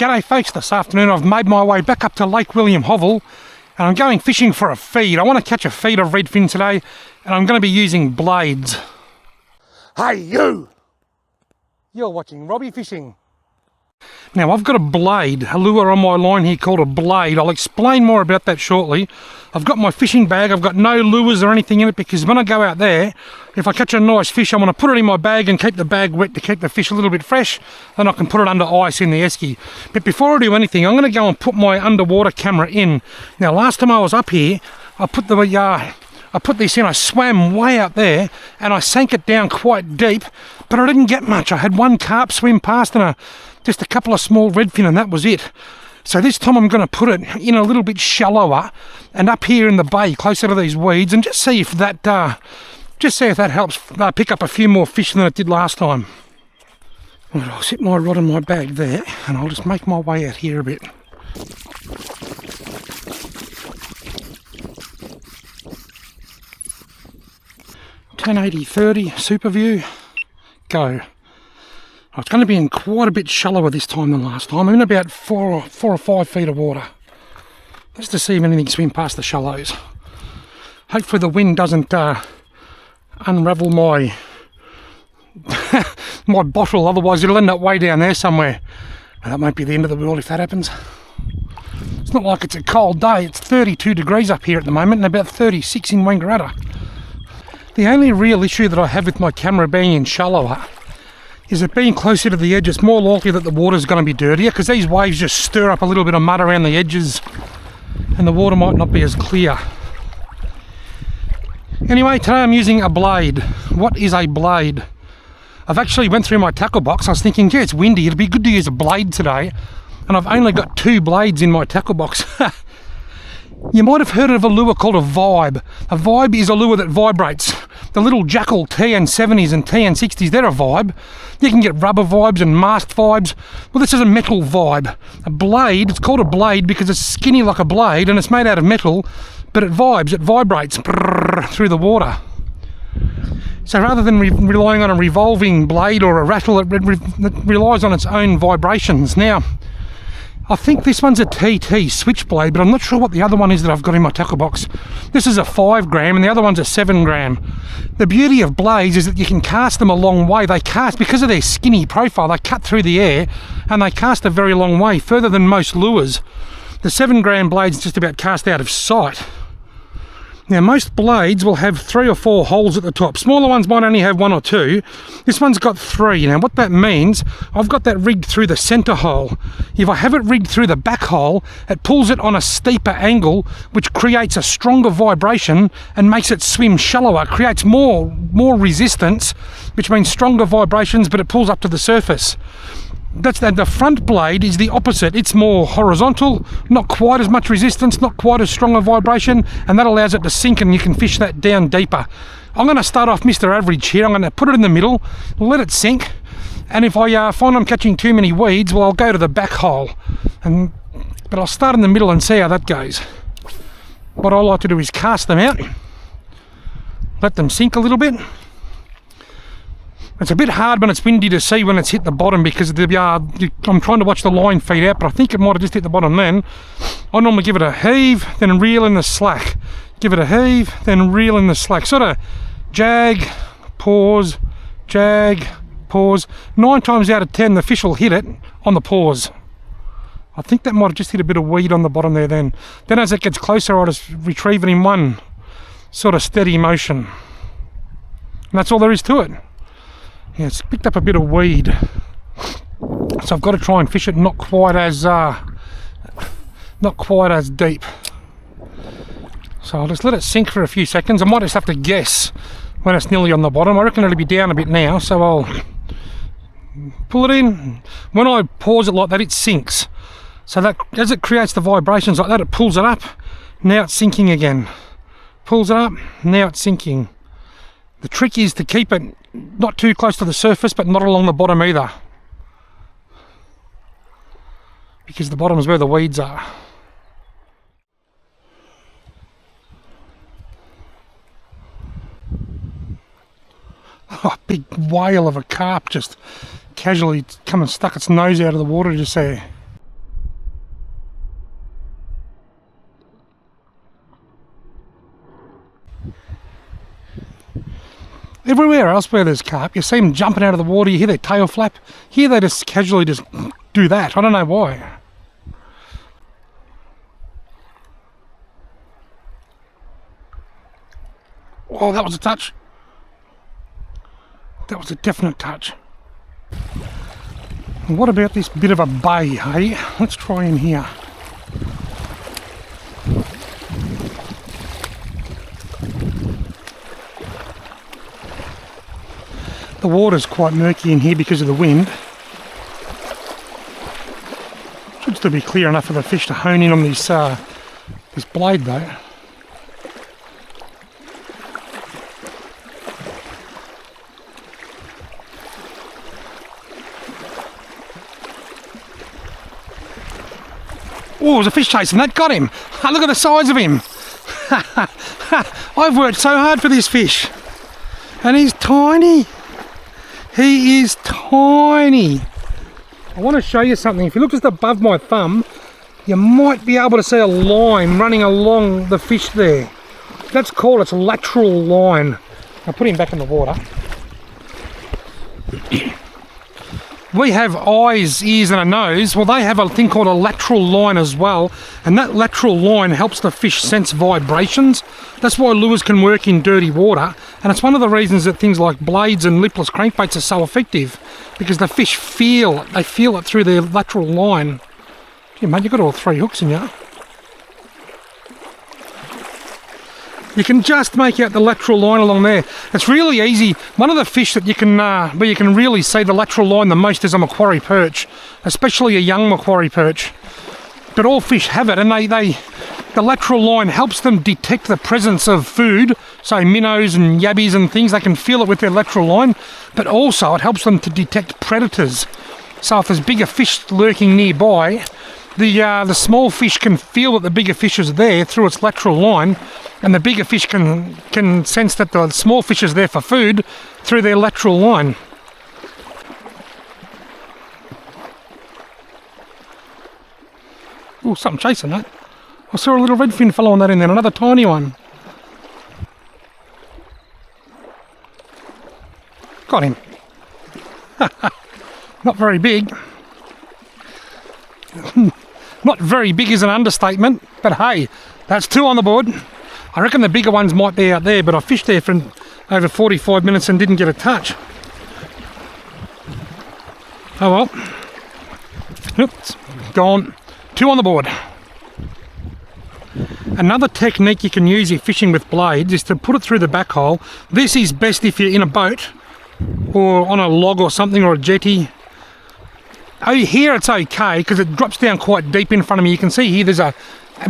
G'day folks, this afternoon I've made my way back up to Lake William Hovell and I'm going fishing for a feed. I want to catch a feed of redfin today and I'm going to be using blades. Hey you! You're watching Robbie Fishing. Now I've got a blade, a lure on my line here called a blade. I'll explain more about that shortly. I've got my fishing bag, I've got no lures or anything in it because when I go out there, if I catch a nice fish, I'm going to put it in my bag and keep the bag wet to keep the fish a little bit fresh. Then I can put it under ice in the esky. But before I do anything, I'm going to go and put my underwater camera in. Now last time I was up here, I put this in, I swam way out there and I sank it down quite deep, but I didn't get much. I had one carp swim past and just a couple of small redfin and that was it. So this time I'm going to put it in a little bit shallower and up here in the bay closer to these weeds and just see if that helps pick up a few more fish than it did last time. Right, I'll sit my rod in my bag there and I'll just make my way out here a bit. (1080/30) super view, go. Oh, it's going to be in quite a bit shallower this time than last time. I'm in about 4 or 5 feet of water. Just to see if anything swim past the shallows. Hopefully the wind doesn't unravel my my bottle, otherwise it'll end up way down there somewhere. And that won't be the end of the world if that happens. It's not like it's a cold day. It's 32 degrees up here at the moment and about 36 in Wangaratta. The only real issue that I have with my camera being in shallower is it being closer to the edge. It's more likely that the water's going to be dirtier because these waves just stir up a little bit of mud around the edges and the water might not be as clear. Anyway, today I'm using a blade. What is a blade? I've actually went through my tackle box. I was thinking, gee, it's windy, it'd be good to use a blade today, and I've only got 2 blades in my tackle box. You might have heard of a lure called a vibe. A vibe is a lure that vibrates. The little Jackal TN70s and TN60s, they're a vibe. You can get rubber vibes and masked vibes. Well, this is a metal vibe. A blade, it's called a blade because it's skinny like a blade and it's made out of metal, but it vibes, it vibrates through the water. So rather than relying on a revolving blade or a rattle, it relies on its own vibrations. Now, I think this one's a TT switchblade, but I'm not sure what the other one is that I've got in my tackle box. This is a 5 gram and the other one's a 7 gram. The beauty of blades is that you can cast them a long way. They cast, because of their skinny profile, they cut through the air and they cast a very long way, further than most lures. The 7 gram blade's just about cast out of sight. Now most blades will have 3 or 4 holes at the top. Smaller ones might only have 1 or 2. This one's got 3. Now what that means, I've got that rigged through the centre hole. If I have it rigged through the back hole, it pulls it on a steeper angle, which creates a stronger vibration and makes it swim shallower, creates more resistance, which means stronger vibrations, but it pulls up to the surface. The front blade is the opposite. It's more horizontal, not quite as much resistance, not quite as strong a vibration, and that allows it to sink and you can fish that down deeper. I'm going to start off Mr. Average here. I'm going to put it in the middle, let it sink, and if I find I'm catching too many weeds, well, I'll go to the back hole. But I'll start in the middle and see how that goes. What I like to do is cast them out, let them sink a little bit. It's a bit hard when it's windy to see when it's hit the bottom because I'm trying to watch the line feed out, but I think it might have just hit the bottom then. I normally give it a heave, then reel in the slack. Give it a heave, then reel in the slack. Sort of jag, pause, 9 times out of 10 the fish will hit it on the pause. I think that might have just hit a bit of weed on the bottom there then. Then as it gets closer, I just retrieve it in one sort of steady motion. And that's all there is to it. Yeah, it's picked up a bit of weed, so I've got to try and fish it not quite as deep. So I'll just let it sink for a few seconds. I might just have to guess when it's nearly on the bottom. I reckon it'll be down a bit now, so I'll pull it in. When I pause it like that, it sinks. So that as it creates the vibrations like that, it pulls it up. Now it's sinking again. Pulls it up. Now it's sinking. The trick is to keep it not too close to the surface, but not along the bottom either, because the bottom is where the weeds are. Oh, big whale of a carp just casually come and stuck its nose out of the water just there. Everywhere else where there's carp, you see them jumping out of the water, you hear their tail flap. Here they just casually just do that. I don't know why. Oh, that was a touch. That was a definite touch. And what about this bit of a bay, hey? Let's try in here. The water's quite murky in here because of the wind. Should still be clear enough for the fish to hone in on this this blade though. Oh, there's a fish chasing that. Got him. Look at the size of him. I've worked so hard for this fish. And he's tiny. He is tiny. I want to show you something. If you look just above my thumb, you might be able to see a line running along the fish there. That's called its lateral line. I'll put him back in the water. We have eyes, ears and a nose. Well, they have a thing called a lateral line as well, and that lateral line helps the fish sense vibrations. That's why lures can work in dirty water, and it's one of the reasons that things like blades and lipless crankbaits are so effective, because the fish feel it. They feel it through their lateral line. Gee, mate, you've got all 3 hooks in you. You can just make out the lateral line along there. It's really easy. One of the fish that you can, where you can really see the lateral line the most is a macquarie perch, especially a young macquarie perch. But all fish have it, and the lateral line helps them detect the presence of food, so minnows and yabbies and things. They can feel it with their lateral line, but also it helps them to detect predators. So if there's bigger fish lurking nearby, the small fish can feel that the bigger fish is there through its lateral line, and the bigger fish can sense that the small fish is there for food through their lateral line. Oh, something chasing that. I saw a little redfin following that in there, another tiny one. Got him. Not very big. Not very big is an understatement, but hey, that's 2 on the board. I reckon the bigger ones might be out there, but I fished there for over 45 minutes and didn't get a touch. Oh well. Oops, gone. 2 on the board. Another technique you can use if fishing with blades is to put it through the back hole. This is best if you're in a boat or on a log or something, or a jetty. Oh, here it's okay because it drops down quite deep in front of me. You can see here there's a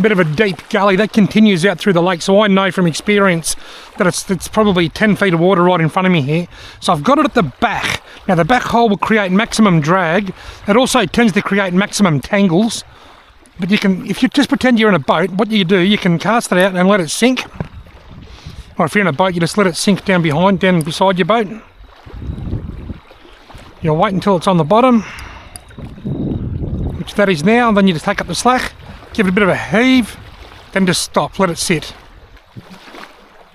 bit of a deep gully that continues out through the lake, so I know from experience that it's probably 10 feet of water right in front of me here. So I've got it at the back. Now the back hole will create maximum drag. It also tends to create maximum tangles. But you can, if you just pretend you're in a boat, what you do, you can cast it out and let it sink. Or if you're in a boat, you just let it sink down beside your boat. You'll wait until it's on the bottom, which that is now, and then you just take up the slack, give it a bit of a heave, then just stop, let it sit.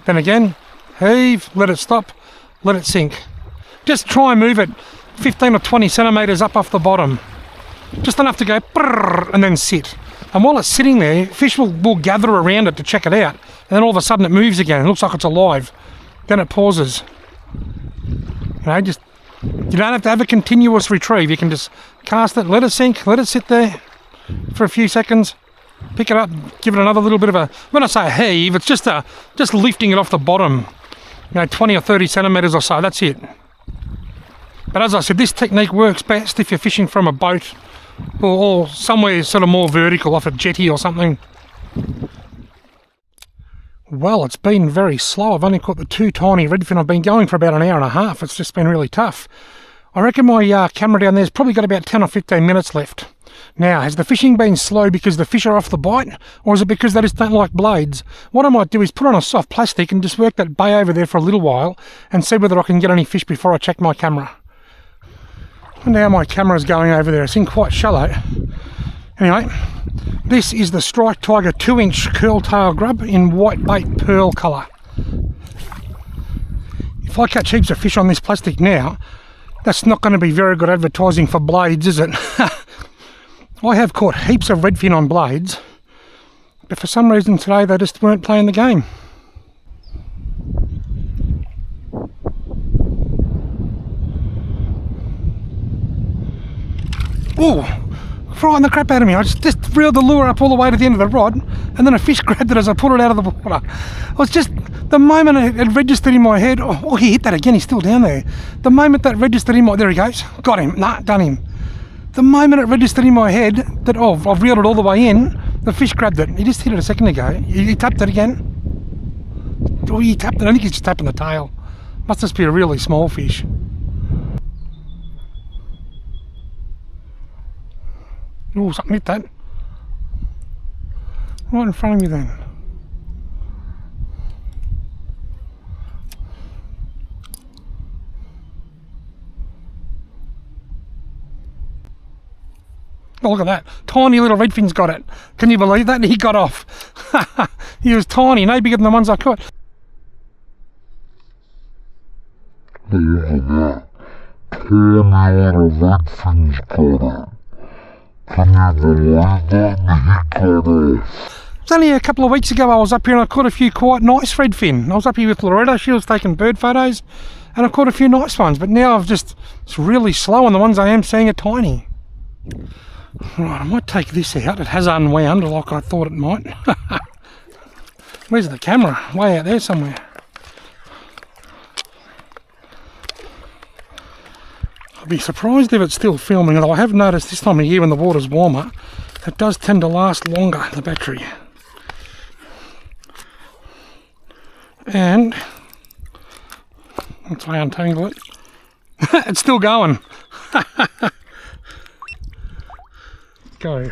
Then again, heave, let it stop, let it sink. Just try and move it 15 or 20 centimetres up off the bottom. Just enough to go brrr, and then sit. And while it's sitting there, fish will gather around it to check it out. And then all of a sudden it moves again. It looks like it's alive. Then it pauses. You know, you don't have to have a continuous retrieve. You can just cast it, let it sink, let it sit there for a few seconds. Pick it up, give it another little bit of a, when I say heave, it's just lifting it off the bottom. You know, 20 or 30 centimetres or so, that's it. But as I said, this technique works best if you're fishing from a boat or somewhere sort of more vertical, off a jetty or something. Well, it's been very slow. I've only caught the 2 tiny redfin. I've been going for about an hour and a half. It's just been really tough. I reckon my camera down there's probably got about 10 or 15 minutes left. Now, has the fishing been slow because the fish are off the bite, or is it because they just don't like blades? What I might do is put on a soft plastic and just work that bay over there for a little while and see whether I can get any fish before I check my camera. And now my camera's going over there. It's in quite shallow. Anyway, this is the Strike Tiger 2-inch curl tail grub in white bait pearl colour. If if I catch heaps of fish on this plastic now, that's not going to be very good advertising for blades, is it? I have caught heaps of redfin on blades, but for some reason today they just weren't playing the game. Oh, frightened the crap out of me. I just reeled the lure up all the way to the end of the rod, and then a fish grabbed it as I pulled it out of the water. It was just, the moment it registered in my head, oh, he hit that again, he's still down there. The moment that registered in my, there he goes, got him, nah, done him. The moment it registered in my head that, oh, I've reeled it all the way in, the fish grabbed it. He just hit it a second ago. He tapped it again. Oh, he tapped it, I think he's just tapping the tail. Must just be a really small fish. Oh, something hit that. Right in front of me then. Oh, look at that. Tiny little redfin's got it. Can you believe that? He got off. He was tiny, no bigger than the ones I caught. Tiny little redfin's got it. Can you believe that? He got off. It was only a couple of weeks ago I was up here and I caught a few quite nice redfin. I was up here with Loretta, she was taking bird photos, and I caught a few nice ones, but now it's really slow and the ones I am seeing are tiny. Right, I might take this out. It has unwound like I thought it might. Where's the camera? Way out there somewhere. I'd be surprised if it's still filming, although I have noticed this time of year when the water's warmer, it does tend to last longer, the battery. And once I untangle it, it's still going. Go.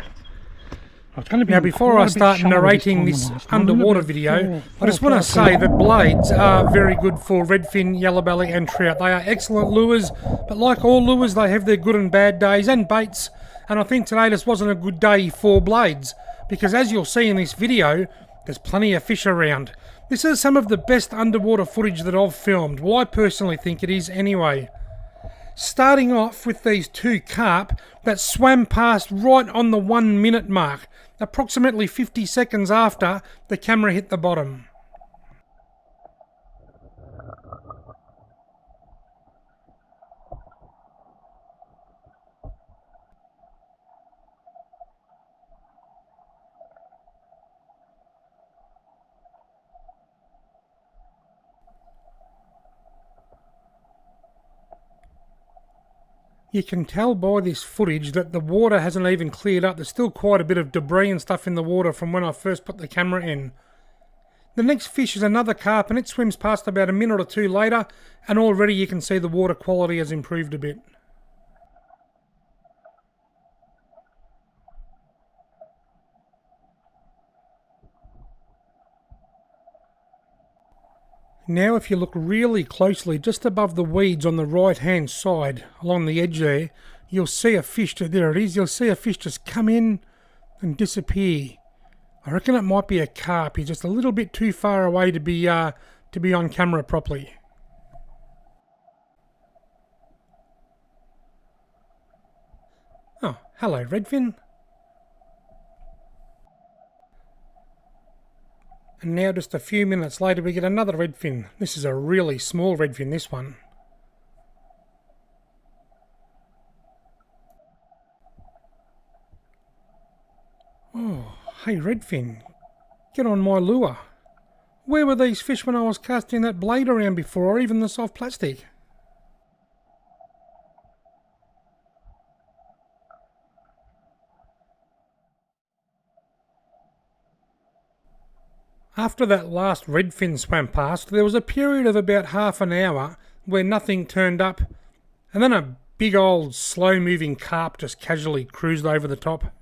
Now before I start narrating this underwater video, I just want to say that blades are very good for redfin, yellowbelly and trout. They are excellent lures, but like all lures they have their good and bad days, and baits, and I think today just wasn't a good day for blades, because as you'll see in this video, there's plenty of fish around. This is some of the best underwater footage that I've filmed. Well, I personally think it is anyway. Starting off with these two carp that swam past right on the 1 minute mark, approximately 50 seconds after the camera hit the bottom. You can tell by this footage that the water hasn't even cleared up. There's still quite a bit of debris and stuff in the water from when I first put the camera in. The next fish is another carp and it swims past about a minute or two later, and already you can see the water quality has improved a bit. Now if you look really closely, just above the weeds on the right hand side, along the edge there, you'll see a fish, there it is, you'll see a fish just come in and disappear. I reckon it might be a carp, he's just a little bit too far away to be on camera properly. Oh, hello redfin. And now just a few minutes later we get another redfin. This is a really small redfin, this one. Oh, hey redfin, get on my lure. Where were these fish when I was casting that blade around before, or even the soft plastic? After that last redfin swam past, there was a period of about half an hour where nothing turned up, and then a big old slow moving carp just casually cruised over the top.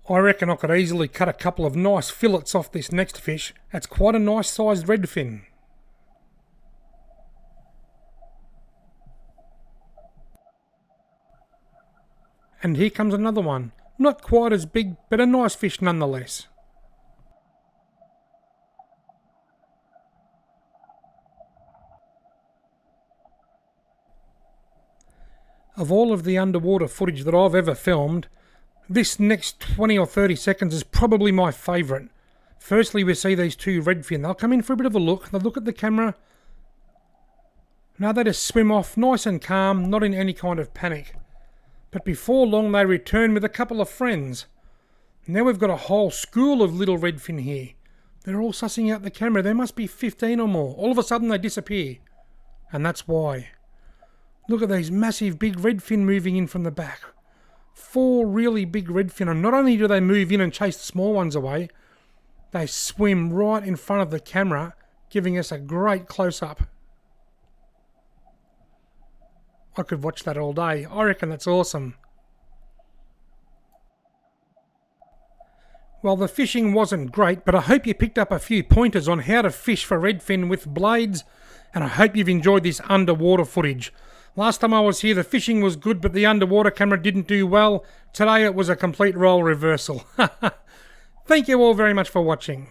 I reckon I could easily cut a couple of nice fillets off this next fish. That's quite a nice sized redfin. And here comes another one. Not quite as big, but a nice fish nonetheless. Of all of the underwater footage that I've ever filmed, this next 20 or 30 seconds is probably my favourite. Firstly, we see these two redfin. They'll come in for a bit of a look. They'll look at the camera. Now they just swim off nice and calm, not in any kind of panic. But before long they return with a couple of friends. Now we've got a whole school of little redfin here. They're all sussing out the camera. There must be 15 or more. All of a sudden they disappear. And that's why. Look at these massive big redfin moving in from the back. 4 really big redfin, and not only do they move in and chase the small ones away, they swim right in front of the camera, giving us a great close-up. I could watch that all day. I reckon that's awesome. Well, the fishing wasn't great, but I hope you picked up a few pointers on how to fish for redfin with blades, and I hope you've enjoyed this underwater footage. Last time I was here, the fishing was good, but the underwater camera didn't do well. Today it was a complete role reversal. Thank you all very much for watching.